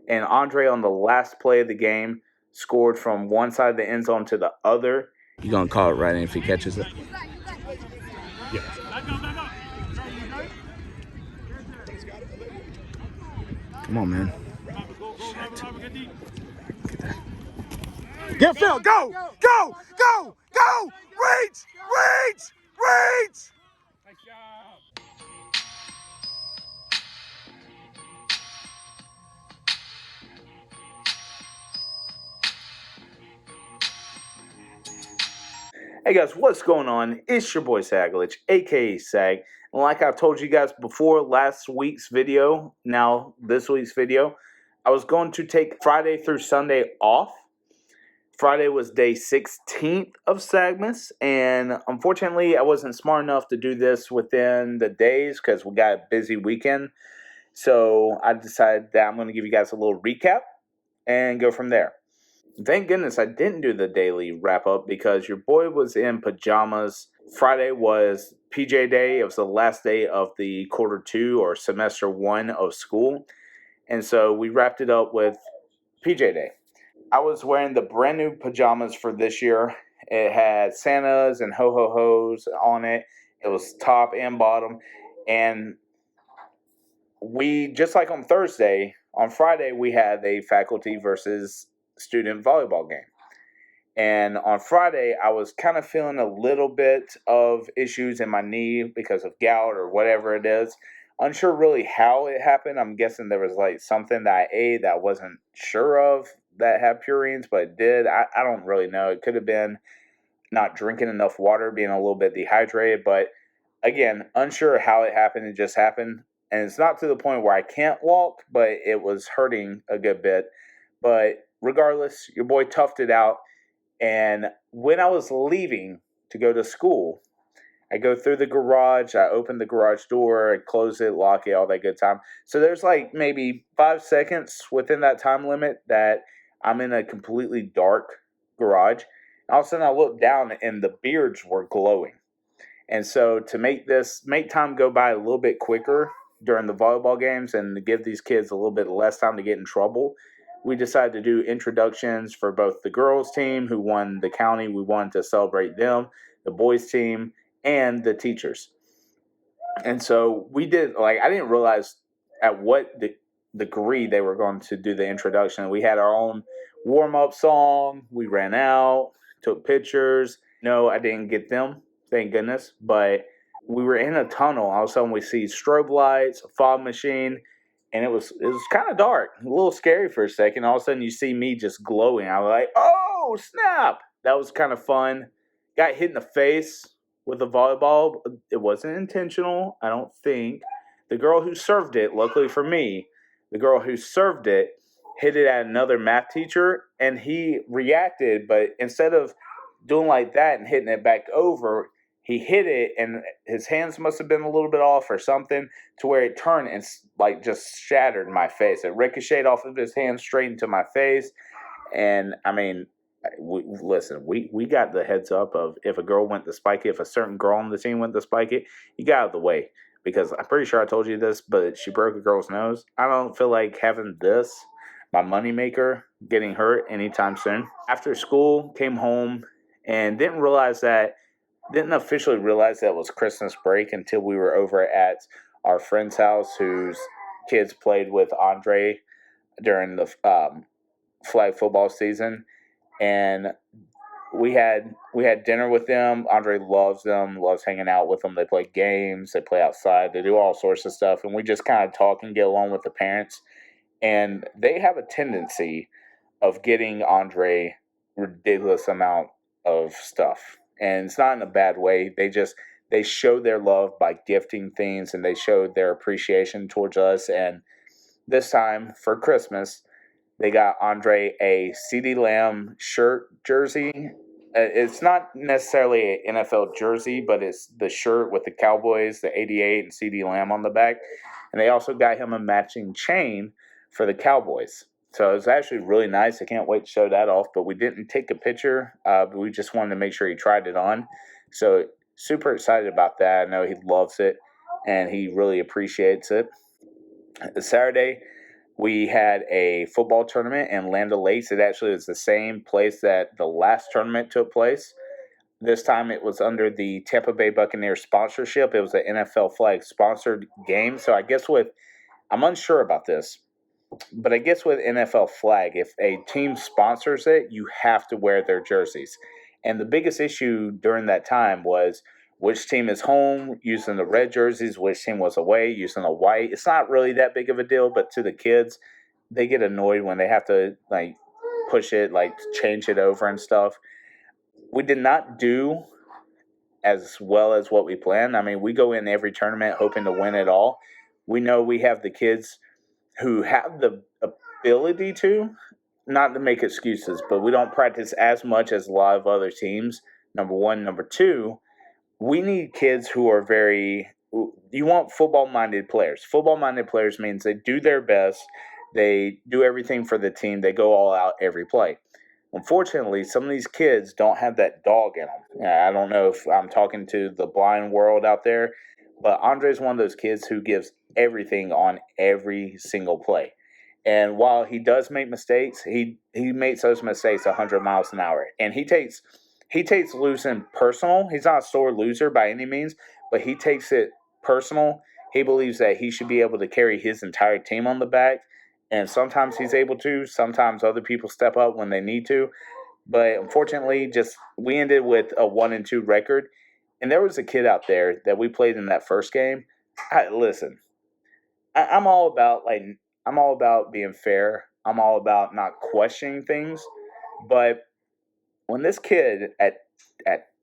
And Andre, on the last play of the game, scored from one side of the end zone to the other. You gonna call it right in if he catches it? Yeah. Come on, man. Get Phil, go! Go! Go! Go! Reach! Reach! Reach! Nice job. Hey guys, what's going on? It's your boy Saglich, aka Sag. And like I've told you guys before last week's video, now this week's video, I was going to take Friday through Sunday off. Friday was day 16th of SAGMAS, and unfortunately I wasn't smart enough to do this within the days because we got a busy weekend. So I decided that I'm going to give you guys a little recap and go from there. Thank goodness I didn't do the daily wrap up because your boy was in pajamas. Friday was PJ day. It was the last day of the quarter 2 or semester 1 of school. And so we wrapped it up with PJ day. I was wearing the brand new pajamas for this year. It had Santas and ho-ho-hos on it. It was top and bottom. And we, just like on Thursday, on Friday we had a faculty versus student volleyball game. And on Friday, I was kind of feeling a little bit of issues in my knee because of gout or whatever it is. Unsure really how it happened. I'm guessing there was like something that I ate that I wasn't sure of that had purines, but it did. I don't really know. It could have been not drinking enough water, being a little bit dehydrated. But again, unsure how it happened. It just happened. And it's not to the point where I can't walk, but it was hurting a good bit. But regardless, your boy toughed it out. And when I was leaving to go to school, I go through the garage, I open the garage door, I close it, lock it, all that good time. So there's like maybe 5 seconds within that time limit that I'm in a completely dark garage. And all of a sudden I look down and the beards were glowing. And so to make time go by a little bit quicker during the volleyball games and to give these kids a little bit less time to get in trouble, we decided to do introductions for both the girls team who won the county. We wanted to celebrate them, the boys team, and the teachers. And so we did, like, I didn't realize at what degree they were going to do the introduction. We had our own warm-up song. We ran out, took pictures. No, I didn't get them, thank goodness. But we were in a tunnel. All of a sudden we see strobe lights, a fog machine, and it was kind of dark, a little scary for a second. All of a sudden you see me just glowing. I was like, oh, snap. That was kind of fun. Got hit in the face with a volleyball. It wasn't intentional, I don't think. The girl who served it, luckily for me, the girl who served it hit it at another math teacher, and he reacted, but instead of doing like that and hitting it back over, he hit it, and his hands must have been a little bit off or something, to where it turned and like just shattered my face. It ricocheted off of his hand straight into my face, and I mean, we got the heads up of if a girl went to spike it, if a certain girl on the team went to spike it, you got out of the way. Because I'm pretty sure I told you this, but she broke a girl's nose. I don't feel like having this, my moneymaker, getting hurt anytime soon. After school, came home and didn't officially realize that it was Christmas break until we were over at our friend's house whose kids played with Andre during the flag football season. And we had dinner with them. Andre loves them, loves hanging out with them. They play games, they play outside, they do all sorts of stuff, and we just kind of talk and get along with the parents. And they have a tendency of getting Andre ridiculous amount of stuff, and it's not in a bad way. They show their love by gifting things, and they showed their appreciation towards us. And this time for Christmas, they got Andre a CeeDee Lamb shirt jersey. It's not necessarily an NFL jersey, but it's the shirt with the Cowboys, the 88, and CeeDee Lamb on the back. And they also got him a matching chain for the Cowboys. So it was actually really nice. I can't wait to show that off. But we didn't take a picture. But we just wanted to make sure he tried it on. So super excited about that. I know he loves it, and he really appreciates it. Saturday, we had a football tournament in Land O'Lakes. It actually was the same place that the last tournament took place. This time it was under the Tampa Bay Buccaneers sponsorship. It was an NFL flag sponsored game. So I guess I'm unsure about this, but I guess with NFL flag, if a team sponsors it, you have to wear their jerseys. And the biggest issue during that time was which team is home using the red jerseys, which team was away using the white. It's not really that big of a deal, but to the kids, they get annoyed when they have to like push it, like change it over and stuff. We did not do as well as what we planned. I mean, we go in every tournament hoping to win it all. We know we have the kids who have the ability to, not to make excuses, but we don't practice as much as a lot of other teams. Number one. Number two, we need kids who are you want football-minded players. Football-minded players means they do their best. They do everything for the team. They go all out every play. Unfortunately, some of these kids don't have that dog in them. I don't know if I'm talking to the blind world out there, but Andre's one of those kids who gives everything on every single play. And while he does make mistakes, he makes those mistakes 100 miles an hour. And he takes losing personal. He's not a sore loser by any means, but he takes it personal. He believes that he should be able to carry his entire team on the back. And sometimes he's able to. Sometimes other people step up when they need to. But unfortunately, we ended with a 1-2 record. And there was a kid out there that we played in that first game. Listen, I'm all about being fair. I'm all about not questioning things. But when this kid at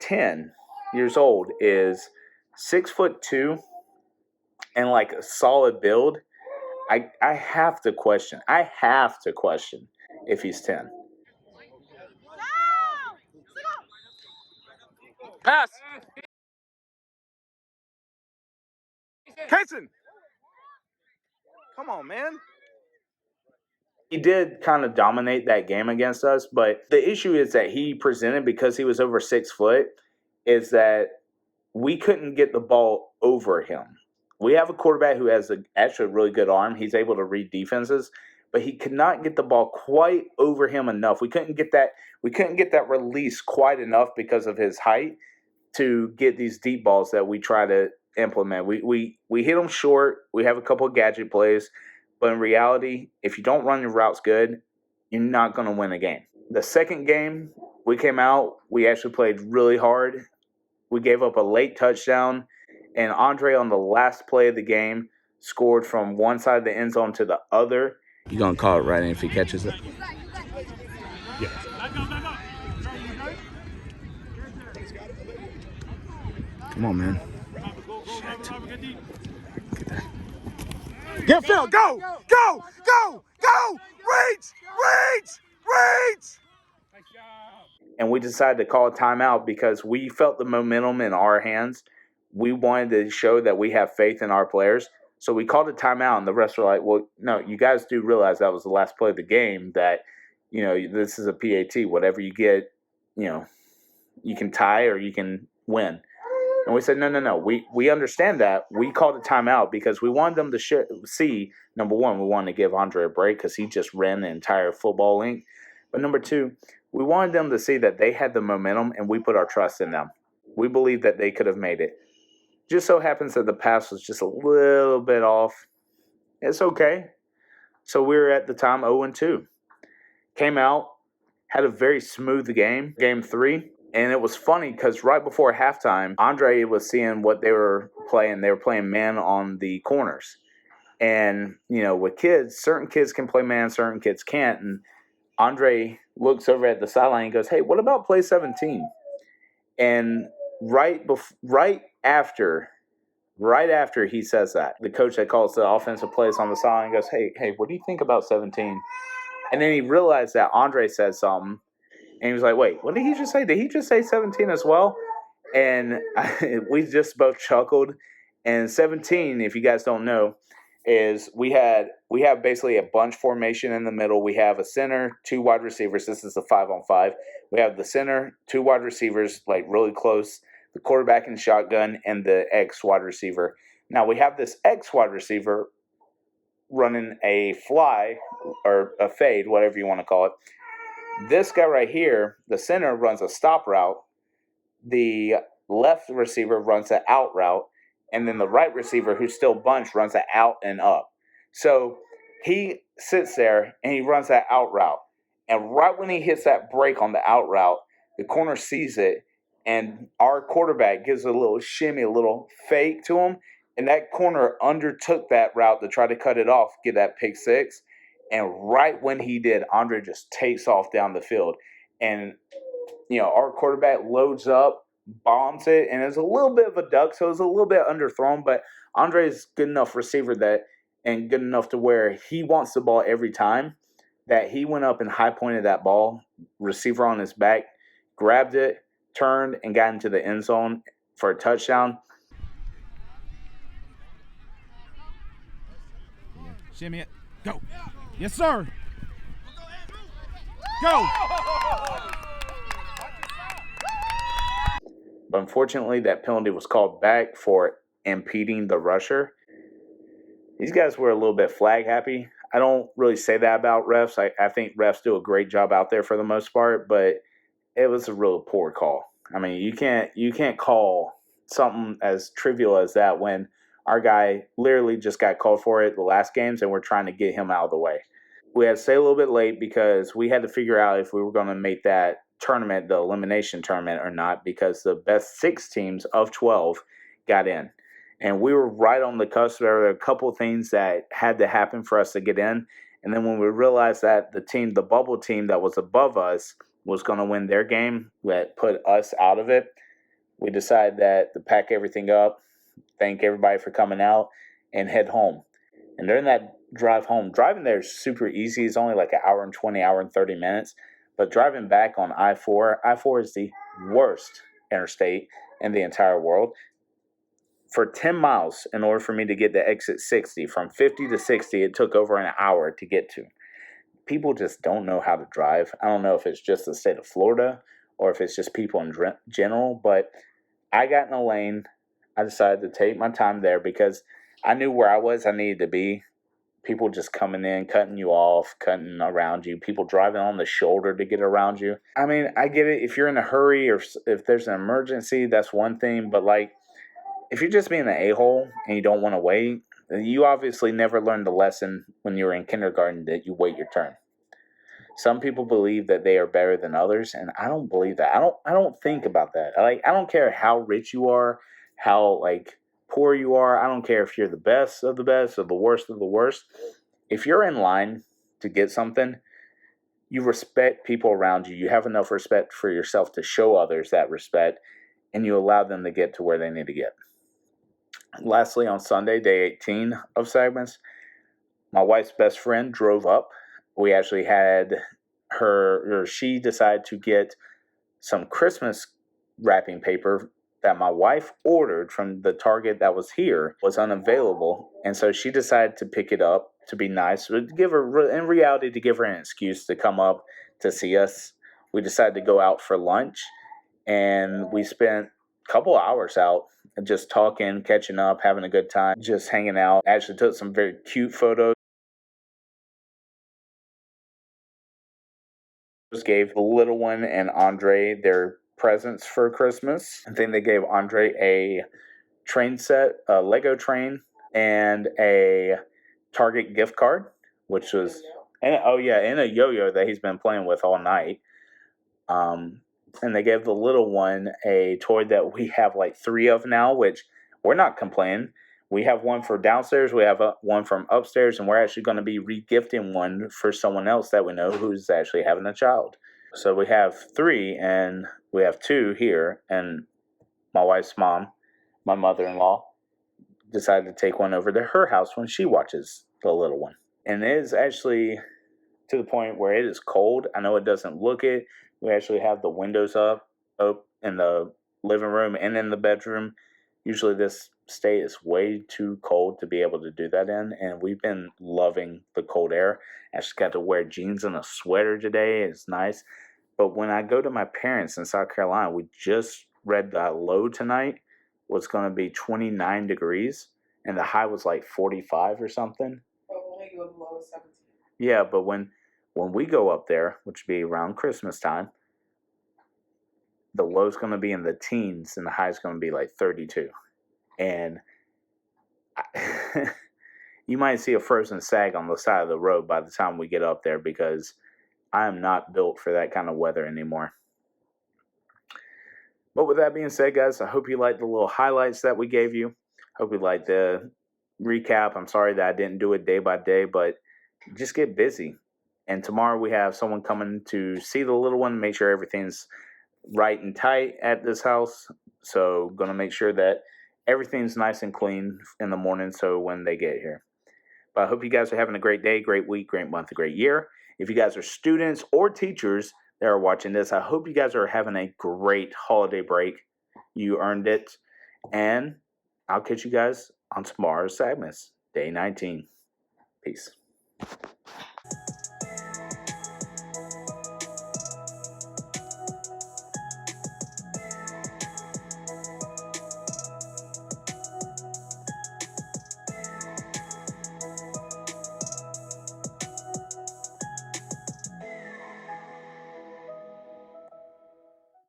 10 years old is 6'2" and like a solid build, I have to question. I have to question if he's 10. Pass. Kaysen. Come on, man. He did kind of dominate that game against us, but the issue is that he presented, because he was over 6 foot, is that we couldn't get the ball over him. We have a quarterback who has actually a really good arm. He's able to read defenses, but he could not get the ball quite over him enough. We couldn't get that release quite enough because of his height to get these deep balls that we try to implement. We hit them short. We have a couple of gadget plays, but in reality, if you don't run your routes good, you're not going to win a game. The second game, we came out. We actually played really hard. We gave up a late touchdown, and Andre on the last play of the game scored from one side of the end zone to the other. You gonna call it right in if he catches it? Yeah. Come on, man. Get Phil. Go. Go. Go. Go. Reach. Reach. Reach. And we decided to call a timeout because we felt the momentum in our hands. We wanted to show that we have faith in our players. So we called a timeout, and the rest were like, well, no, you guys do realize that was the last play of the game, that, this is a PAT. Whatever you get, you can tie or you can win. And we said, no. We understand that. We called a timeout because we wanted them to see, number one, we wanted to give Andre a break because he just ran the entire football length. But number two, we wanted them to see that they had the momentum and we put our trust in them. We believed that they could have made it. Just so happens that the pass was just a little bit off. It's okay. So we were at the time 0-2. Came out, had a very smooth game 3. And it was funny because right before halftime, Andre was seeing what they were playing. They were playing man on the corners. And, with kids, certain kids can play man, certain kids can't. And Andre looks over at the sideline and goes, hey, what about play 17? And right after he says that, the coach that calls the offensive plays on the sideline goes, hey, what do you think about 17? And then he realized that Andre said something. And he was like, wait, what did he just say? Did he just say 17 as well? And we just both chuckled. And 17, if you guys don't know, is we have basically a bunch formation in the middle. We have a center, 2 wide receivers. This is a 5-on-5. We have the center, 2 wide receivers, like really close, the quarterback in shotgun, and the X wide receiver. Now we have this X wide receiver running a fly or a fade, whatever you want to call it. This guy right here, the center, runs a stop route. The left receiver runs an out route, and then the right receiver, who's still bunched, runs an out and up. So he sits there and he runs that out route. And right when he hits that break on the out route, the corner sees it, and our quarterback gives a little shimmy, a little fake to him. And that corner undertook that route to try to cut it off, get that pick six. And right when he did, Andre just takes off down the field. And our quarterback loads up, bombs it, and it's a little bit of a duck, so it's a little bit underthrown, but Andre's good enough receiver and good enough to where he wants the ball every time, that he went up and high pointed that ball, receiver on his back, grabbed it, turned, and got into the end zone for a touchdown. Shimmy it. Go. Yes, sir. Go. But unfortunately, that penalty was called back for impeding the rusher. These guys were a little bit flag happy. I don't really say that about refs. I think refs do a great job out there for the most part, but it was a real poor call. I mean, you can't call something as trivial as that when our guy literally just got called for it the last games, and we're trying to get him out of the way. We had to stay a little bit late because we had to figure out if we were going to make that tournament, the elimination tournament, or not, because the best 6 teams of 12 got in. And we were right on the cusp. There were a couple of things that had to happen for us to get in. And then when we realized that the bubble team that was above us was going to win their game, that put us out of it, we decided that to pack everything up, thank everybody for coming out, and head home. And during that drive home, driving there is super easy. It's only like an hour and 20, hour and 30 minutes. But driving back on I-4 is the worst interstate in the entire world. For 10 miles, in order for me to get to exit 60, from 50 to 60, it took over an hour to get to. People just don't know how to drive. I don't know if it's just the state of Florida or if it's just people in general, but I got in a lane. I decided to take my time there because I knew where I needed to be. People just coming in, cutting you off, cutting around you, people driving on the shoulder to get around you. I mean, I get it. If you're in a hurry or if there's an emergency, that's one thing. But, like, if you're just being an a-hole and you don't want to wait, you obviously never learned the lesson when you were in kindergarten that you wait your turn. Some people believe that they are better than others, and I don't believe that. I don't think about that. I don't care how rich you are, how poor you are. I don't care if you're the best of the best or the worst of the worst. If you're in line to get something, you respect people around you. You have enough respect for yourself to show others that respect, and you allow them to get to where they need to get. Lastly, on Sunday, day 18 of SAGMAS, my wife's best friend drove up. We actually had she decided to get some Christmas wrapping paper that my wife ordered from the Target that was here was unavailable. And so she decided to pick it up to be nice, but give her an excuse to come up to see us. We decided to go out for lunch, and we spent a couple hours out just talking, catching up, having a good time, just hanging out. Actually took some very cute photos. Gave the little one and Andre their presents for Christmas. I think they gave Andre a train set, a Lego train, and a Target gift card, which was, and a yo-yo that he's been playing with all night. And they gave the little one a toy that we have like 3 of now, which we're not complaining. We have one for downstairs, we have one from upstairs, and we're actually going to be re-gifting one for someone else that we know who's actually having a child. So we have 3, and we have 2 here, and my wife's mom, my mother-in-law, decided to take one over to her house when she watches the little one. And it is actually to the point where it is cold. I know it doesn't look it. We actually have the windows up in the living room and in the bedroom. Usually this state is way too cold to be able to do that in, and we've been loving the cold air. I just got to wear jeans and a sweater today. It's nice. But when I go to my parents in South Carolina, we just read that low tonight was going to be 29 degrees, and the high was like 45 or something. make it look low as 17. Yeah, but when we go up there, which would be around Christmas time, the low's going to be in the teens and the high's going to be like 32. And you might see a frozen sag on the side of the road by the time we get up there, because I am not built for that kind of weather anymore. But with that being said, guys, I hope you liked the little highlights that we gave you. Hope you liked the recap. I'm sorry that I didn't do it day by day, but just get busy. And tomorrow we have someone coming to see the little one, make sure everything's right and tight at this house. So going to make sure that everything's nice and clean in the morning so when they get here. But I hope you guys are having a great day, great week, great month, a great year. If you guys are students or teachers that are watching this, I hope you guys are having a great holiday break. You earned it. And I'll catch you guys on tomorrow's SAGMAS, day 19. Peace.